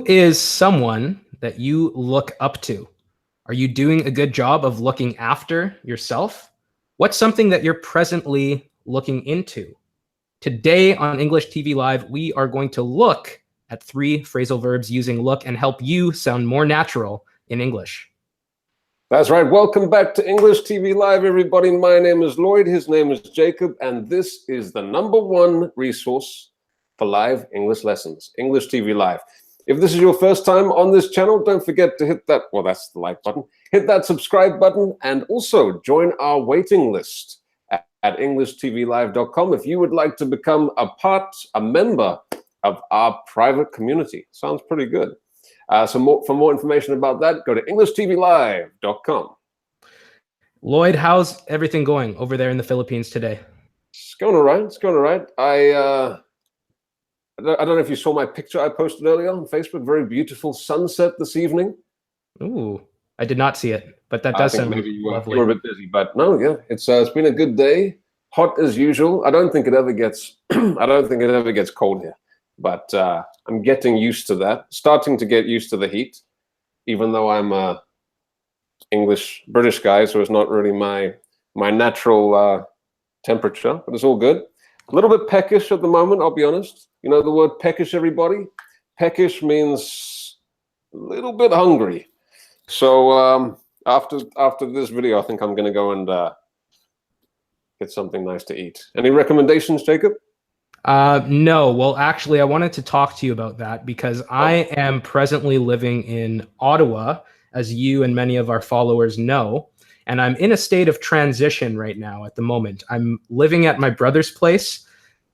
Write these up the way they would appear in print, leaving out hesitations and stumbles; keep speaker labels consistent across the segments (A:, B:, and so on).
A: is someone that you look up to? Are you doing a good job of looking after yourself? What's something that you're presently looking into? Today on English TV Live, we are going to look at 3 phrasal verbs using look and help you sound more natural in English.
B: That's right. Welcome back to English TV Live, everybody. My name is Lloyd. His name is Jacob. And this is the #1 resource for live English lessons, English TV Live. If this is your first time on this channel, don't forget to hit that, well, that's the like button. Hit that subscribe button and also join our waiting list at EnglishTVLive.com if you would like to become a member of our private community. Sounds pretty good. For more information about that, go to EnglishTVLive.com.
A: Lloyd, how's everything going over there in the Philippines today?
B: It's going all right. It's going all right. I don't know if you saw my picture I posted earlier on Facebook. Very beautiful sunset this evening.
A: Ooh, I did not see it, but that does sound
B: maybe you
A: lovely.
B: were a bit busy, but no, yeah, it's been a good day. Hot as usual. I don't think it ever gets cold here, but I'm getting used to that. Starting to get used to the heat, even though I'm a British guy, so it's not really my natural temperature, but it's all good. A little bit peckish at the moment, I'll be honest. You know the word peckish, everybody? Peckish means a little bit hungry. So after this video, I think I'm going to go and get something nice to eat. Any recommendations, Jacob?
A: No. Well, actually, I wanted to talk to you about that because I am presently living in Ottawa, as you and many of our followers know. And I'm in a state of transition right now at the moment. I'm living at my brother's place.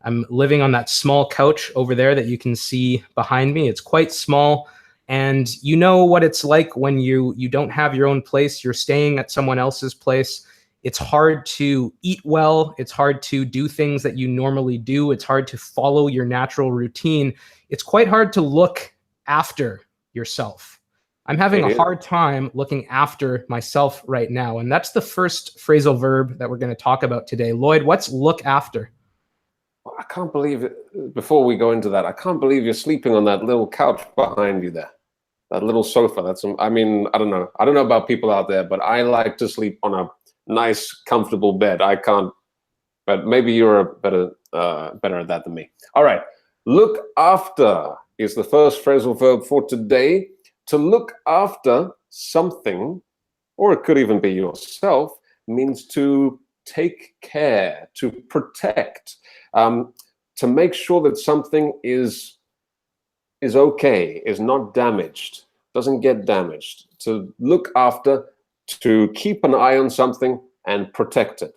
A: I'm living on that small couch over there that you can see behind me. It's quite small. And you know what it's like when you don't have your own place. You're staying at someone else's place. It's hard to eat well. It's hard to do things that you normally do. It's hard to follow your natural routine. It's quite hard to look after yourself. I'm having a hard time looking after myself right now. And that's the first phrasal verb that we're going to talk about today. Lloyd, what's look after?
B: I can't believe it. Before we go into that, I can't believe you're sleeping on that little couch behind you there. That little sofa. I mean, I don't know. I don't know about people out there, but I like to sleep on a nice, comfortable bed. I can't, but maybe you're better at that than me. All right. Look after is the first phrasal verb for today. To look after something, or it could even be yourself, means to take care, to protect, to make sure that something is okay, is not damaged, doesn't get damaged. To look after, to keep an eye on something and protect it.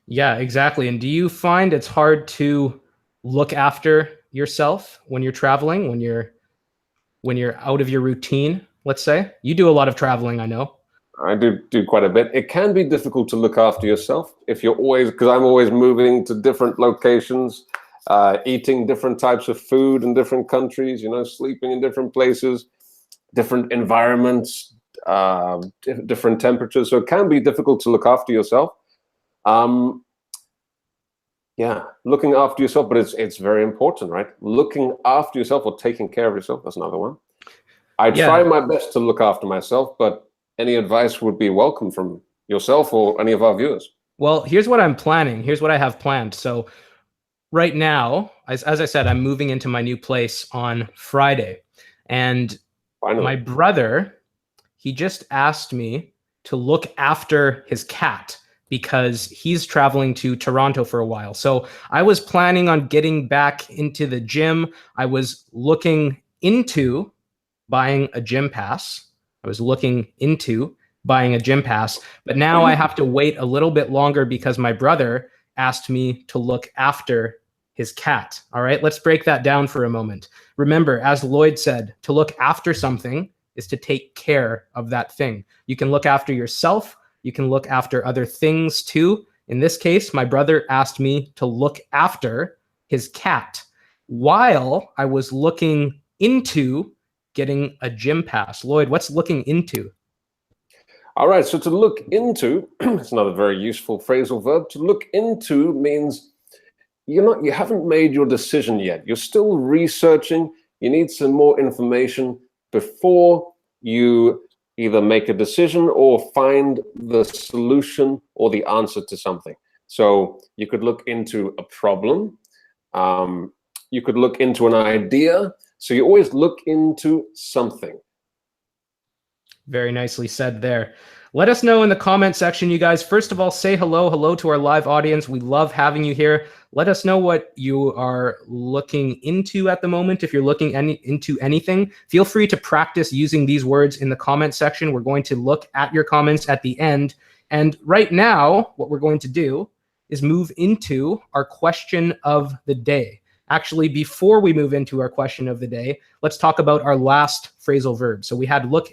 A: Yeah, exactly. And do you find it's hard to look after yourself when you're traveling, when you're out of your routine, let's say? You do a lot of traveling, I know.
B: I do quite a bit. It can be difficult to look after yourself if you're always, because I'm always moving to different locations, eating different types of food in different countries, you know, sleeping in different places, different environments, different temperatures. So it can be difficult to look after yourself. Yeah, looking after yourself, but it's very important, right? Looking after yourself or taking care of yourself, that's another one. I try my best to look after myself, but any advice would be welcome from yourself or any of our viewers.
A: Well, here's what I'm planning. Here's what I have planned. So right now, as I said, I'm moving into my new place on Friday. And my brother, he just asked me to look after his cat, because he's traveling to Toronto for a while. So I was planning on getting back into the gym. I was looking into buying a gym pass. But now I have to wait a little bit longer because my brother asked me to look after his cat. All right, let's break that down for a moment. Remember, as Lloyd said, to look after something is to take care of that thing. You can look after yourself. You can look after other things too. In this case, my brother asked me to look after his cat while I was looking into getting a gym pass. Lloyd, what's looking into?
B: All right, so to look into, it's another very useful phrasal verb. To look into means you haven't made your decision yet. You're still researching. You need some more information before you either make a decision or find the solution or the answer to something. So you could look into a problem. You could look into an idea. So you always look into something.
A: Very nicely said there. Let us know in the comment section, you guys. First of all, say hello to our live audience. We love having you here. Let us know what you are looking into at the moment. If you're looking into anything, feel free to practice using these words in the comment section. We're going to look at your comments at the end. And right now, what we're going to do is move into our question of the day. Actually, before we move into our question of the day, let's talk about our last phrasal verb. So we had look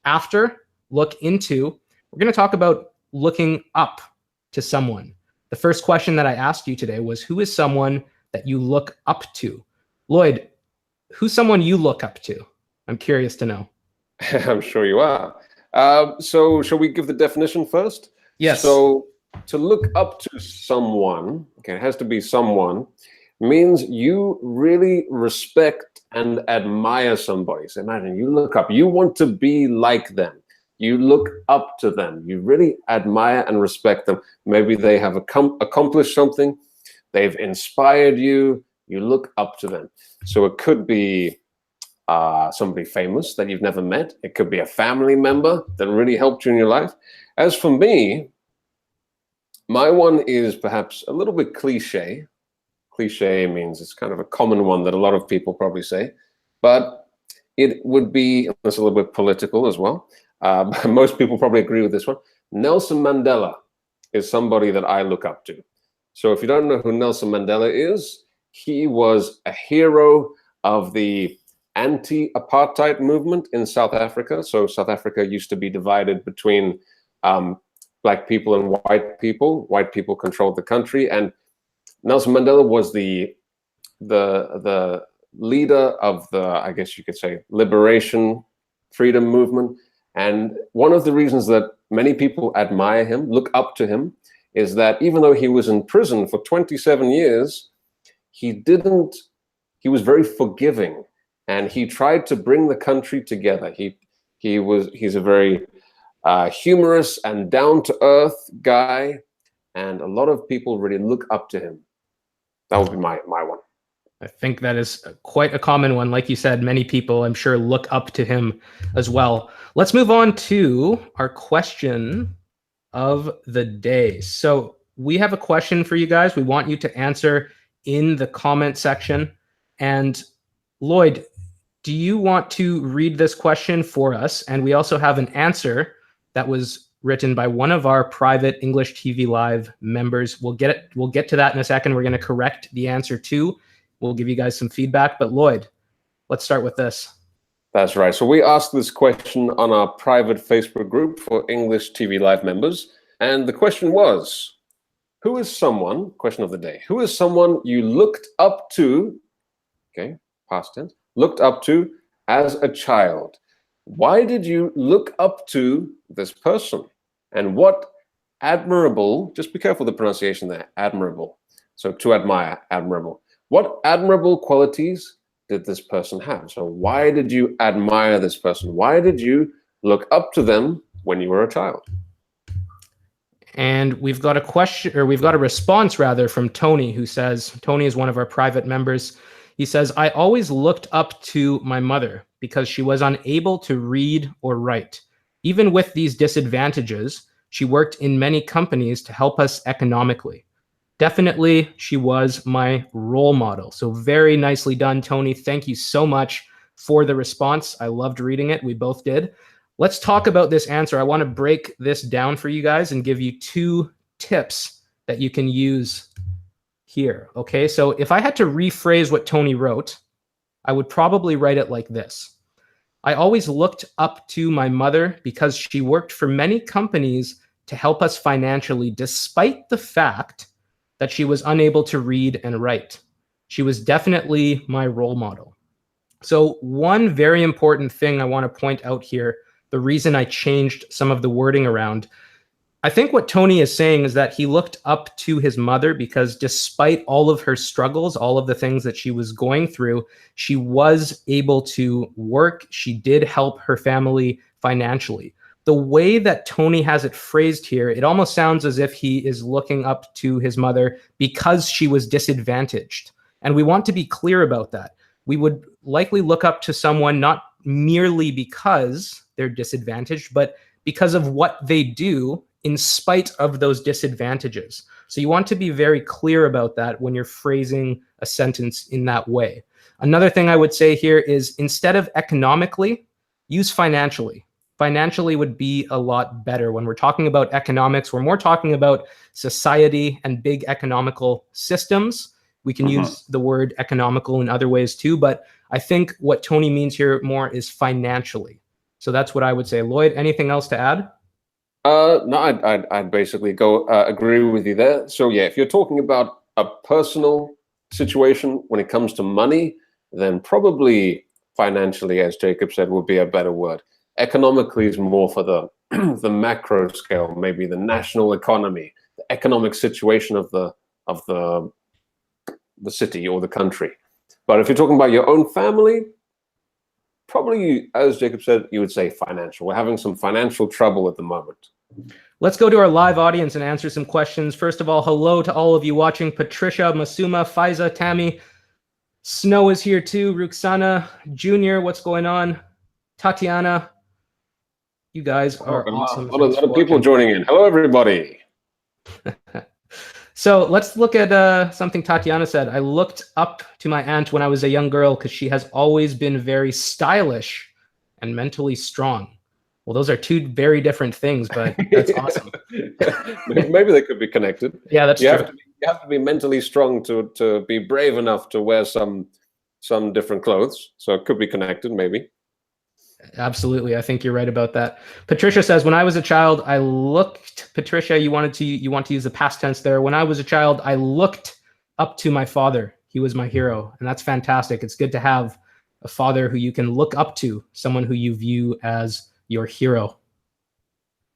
A: after, look into. We're going to talk about looking up to someone. The first question that I asked you today was, who is someone that you look up to? Lloyd, who's someone you look up to? I'm curious to know.
B: I'm sure you are. So shall we give the definition first?
A: Yes.
B: So to look up to someone, okay, it has to be someone, means you really respect and admire somebody. So imagine you look up, you want to be like them. You look up to them. You really admire and respect them. Maybe they have accomplished something. They've inspired you. You look up to them. So it could be somebody famous that you've never met. It could be a family member that really helped you in your life. As for me, my one is perhaps a little bit cliche. Cliche means it's kind of a common one that a lot of people probably say, but it would be, it's a little bit political as well. Most people probably agree with this one. Nelson Mandela is somebody that I look up to. So if you don't know who Nelson Mandela is, he was a hero of the anti-apartheid movement in South Africa. So South Africa used to be divided between black people and white people. White people controlled the country, and Nelson Mandela was the leader of the, I guess you could say, liberation, freedom movement. And one of the reasons that many people admire him, look up to him, is that even though he was in prison for 27 years, he was very forgiving, and he tried to bring the country together. He's a very humorous and down-to-earth guy, and a lot of people really look up to him. That would be my one.
A: I think that is quite a common one. Like you said, many people, I'm sure, look up to him as well. Let's move on to our question of the day. So we have a question for you guys. We want you to answer in the comment section. And Lloyd, do you want to read this question for us? And we also have an answer that was written by one of our private English TV Live members. We'll get to that in a second. We're going to correct the answer too. We'll give you guys some feedback. But Lloyd, let's start with this.
B: That's right. So we asked this question on our private Facebook group for English TV Live members. And the question was, who is someone, question of the day, who is someone you looked up to, okay, past tense, looked up to as a child? Why did you look up to this person? And what admirable, just be careful with the pronunciation there, admirable. So to admire, admirable. What admirable qualities did this person have? So why did you admire this person? Why did you look up to them when you were a child?
A: And we've got a question, or we've got a response rather, from Tony, who says, Tony is one of our private members. He says, I always looked up to my mother because she was unable to read or write. Even with these disadvantages, she worked in many companies to help us economically. Definitely, she was my role model. So very nicely done, Tony. Thank you so much for the response. I loved reading it. We both did. Let's talk about this answer. I want to break this down for you guys and give you 2 tips that you can use here. Okay, so if I had to rephrase what Tony wrote, I would probably write it like this. I always looked up to my mother because she worked for many companies to help us financially, despite the fact that she was unable to read and write. She was definitely my role model. So one very important thing I want to point out here, the reason I changed some of the wording around, I think what Tony is saying is that he looked up to his mother because despite all of her struggles, all of the things that she was going through, she was able to work. She did help her family financially. The way that Tony has it phrased here, it almost sounds as if he is looking up to his mother because she was disadvantaged. And we want to be clear about that. We would likely look up to someone not merely because they're disadvantaged, but because of what they do in spite of those disadvantages. So you want to be very clear about that when you're phrasing a sentence in that way. Another thing I would say here is instead of economically, use financially. Financially would be a lot better. When we're talking about economics, we're more talking about society and big economical systems. We can use the word economical in other ways too, but I think what Tony means here more is financially. So that's what I would say. Lloyd, anything else to add?
B: No, I'd basically go agree with you there. So yeah, if you're talking about a personal situation when it comes to money, then probably financially, as Jacob said, would be a better word. Economically is more for the the macro scale, maybe the national economy, the economic situation of the city or the country. But if you're talking about your own family, probably, as Jacob said, you would say financial. We're having some financial trouble at the moment.
A: Let's go to our live audience and answer some questions. First of all, hello to all of you watching. Patricia, Masuma, Faiza, Tammy. Snow is here too. Ruxana, Junior, what's going on? Tatiana. You guys are awesome.
B: A lot of people joining in. Hello, everybody.
A: So let's look at something Tatiana said. I looked up to my aunt when I was a young girl because she has always been very stylish and mentally strong. Well, those are two very different things, but that's awesome.
B: Maybe they could be connected.
A: Yeah, that's true.
B: You have to be mentally strong to be brave enough to wear some different clothes. So it could be connected, maybe.
A: Absolutely. I think you're right about that. Patricia says, when I was a child, I looked, Patricia, you want to use the past tense there. When I was a child, I looked up to my father. He was my hero. And that's fantastic. It's good to have a father who you can look up to, someone who you view as your hero.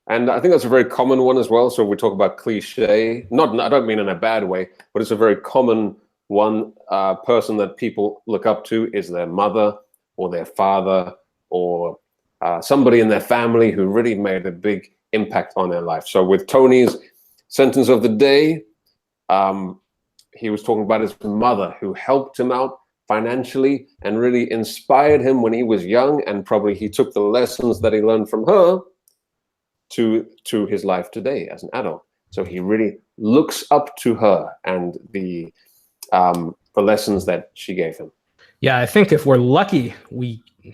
B: And I think that's a very common one as well. So we talk about cliche, I don't mean in a bad way, but it's a very common one. Person that people look up to is their mother or their father, or somebody in their family who really made a big impact on their life. So with Tony's sentence of the day, he was talking about his mother who helped him out financially and really inspired him when he was young, and probably he took the lessons that he learned from her to his life today as an adult. So he really looks up to her and the lessons that she gave him.
A: Yeah, I think if we're lucky,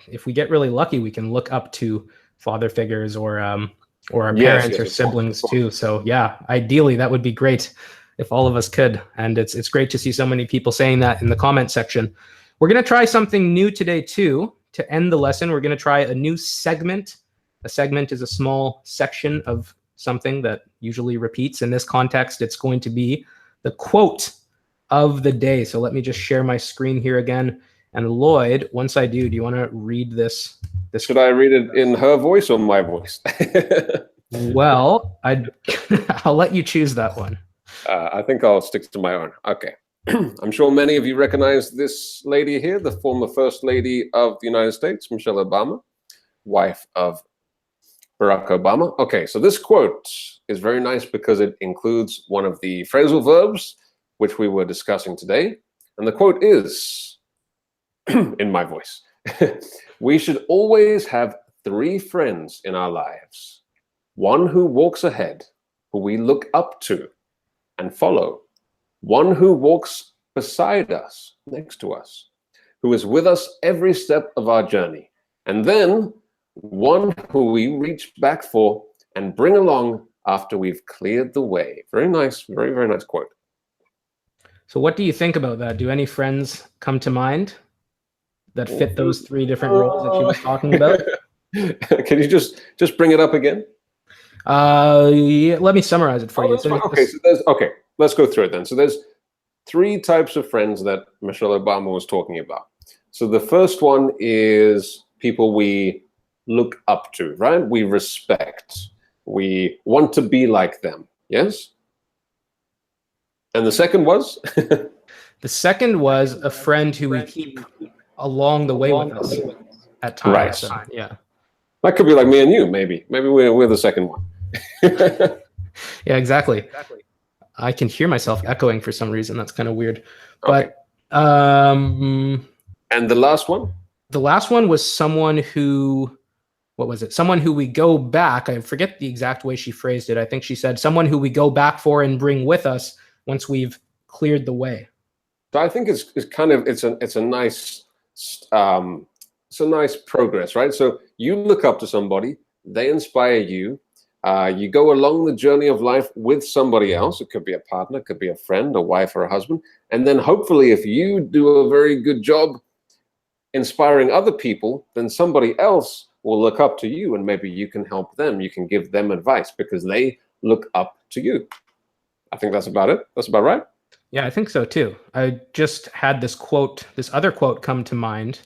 A: if we get really lucky, we can look up to father figures or our parents or siblings too. So yeah, ideally that would be great if all of us could. And it's great to see so many people saying that in the comment section. We're going to try something new today too. To end the lesson, we're going to try a new segment. A segment is a small section of something that usually repeats. In this context, it's going to be the quote of the day. So let me just share my screen here again. And Lloyd, once I do you want to read this?
B: Should I read it in her voice or my voice?
A: Well, I'll let you choose that one.
B: I think I'll stick to my own. Okay. I'm sure many of you recognize this lady here, the former First Lady of the United States, Michelle Obama, wife of Barack Obama. Okay, so this quote is very nice because it includes one of the phrasal verbs, which we were discussing today. And the quote is, in my voice, we should always have 3 friends in our lives. One who walks ahead, who we look up to and follow. One who walks beside us, next to us, who is with us every step of our journey. And then one who we reach back for and bring along after we've cleared the way. Very nice, very, very nice quote.
A: So what do you think about that? Do any friends come to mind that fit those 3 different roles that she was talking about?
B: Can you just bring it up again?
A: Yeah, let me summarize it for you.
B: Okay, let's go through it then. So there's 3 types of friends that Michelle Obama was talking about. So the first one is people we look up to, right? We respect. We want to be like them. Yes? And the second was?
A: The second was a friend who we keep along the way with us at times.
B: Right.
A: So, yeah.
B: That could be like me and you, maybe. Maybe we're the second one.
A: Yeah, exactly. I can hear myself echoing for some reason. That's kind of weird. Okay. But
B: and the last one?
A: The last one was someone who, what was it? Someone who we go back. I forget the exact way she phrased it. I think she said someone who we go back for and bring with us once we've cleared the way.
B: So I think it's a nice progress, right? So you look up to somebody, they inspire you. You go along the journey of life with somebody else. It could be a partner, it could be a friend, a wife, or a husband. And then hopefully, if you do a very good job inspiring other people, then somebody else will look up to you, and maybe you can help them. You can give them advice because they look up to you. I think that's about it. That's about right.
A: Yeah, I think so too. I just had this other quote come to mind.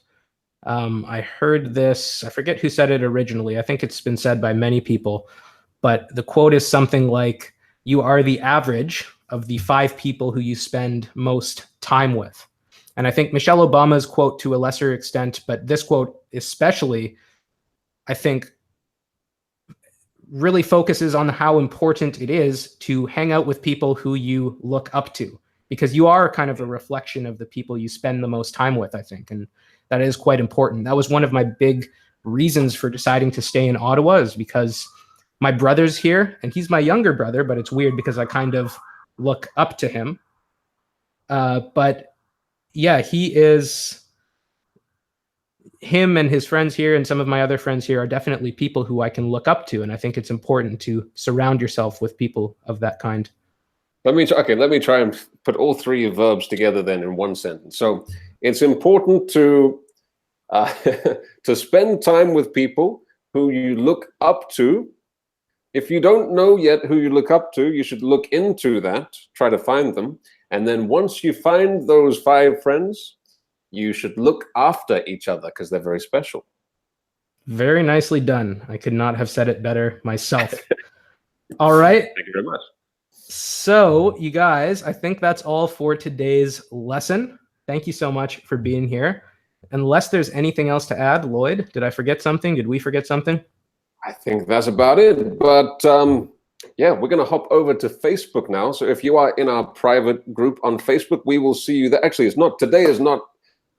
A: I heard this, I forget who said it originally. I think it's been said by many people, but the quote is something like, you are the average of the 5 people who you spend most time with. And I think Michelle Obama's quote to a lesser extent, but this quote especially, I think, really focuses on how important it is to hang out with people who you look up to, because you are kind of a reflection of the people you spend the most time with, I think. And that is quite important. That was one of my big reasons for deciding to stay in Ottawa, is because my brother's here, and he's my younger brother, but it's weird because I kind of look up to him. But yeah, him and his friends here and some of my other friends here are definitely people who I can look up to. And I think it's important to surround yourself with people of that kind.
B: Let me try and put all 3 verbs together then in one sentence. So it's important to to spend time with people who you look up to. If you don't know yet who you look up to, you should look into that, try to find them. And then once you find those 5 friends, you should look after each other because they're very special.
A: Very nicely done. I could not have said it better myself. All right.
B: Thank you very much.
A: So, you guys, I think that's all for today's lesson. Thank you so much for being here. Unless there's anything else to add, Lloyd, did I forget something? Did we forget something?
B: I think that's about it. But yeah, we're going to hop over to Facebook now. So if you are in our private group on Facebook, we will see you there. Actually, you're not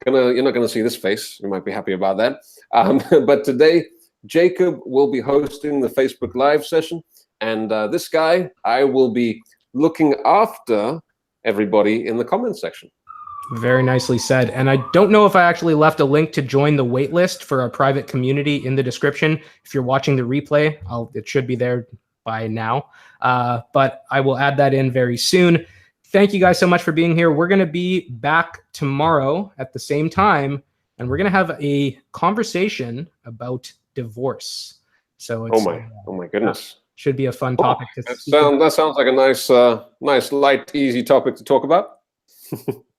B: going to see this face. You might be happy about that. But today, Jacob will be hosting the Facebook Live session. And this guy, I will be looking after everybody in the comments section.
A: Very nicely said. And I don't know if I actually left a link to join the waitlist for our private community in the description. If you're watching the replay, it should be there by now. But I will add that in very soon. Thank you guys so much for being here. We're going to be back tomorrow at the same time, and we're going to have a conversation about divorce. So it's,
B: oh my goodness.
A: Should be a fun topic.
B: That sounds like a nice, light, easy topic to talk about.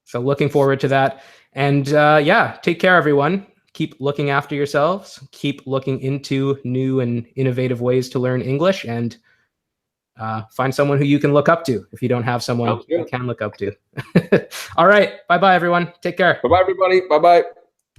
A: So looking forward to that. And yeah, take care, everyone. Keep looking after yourselves. Keep looking into new and innovative ways to learn English, and find someone who you can look up to if you don't have someone you can look up to. All right. Bye-bye, everyone. Take care.
B: Bye-bye, everybody. Bye-bye.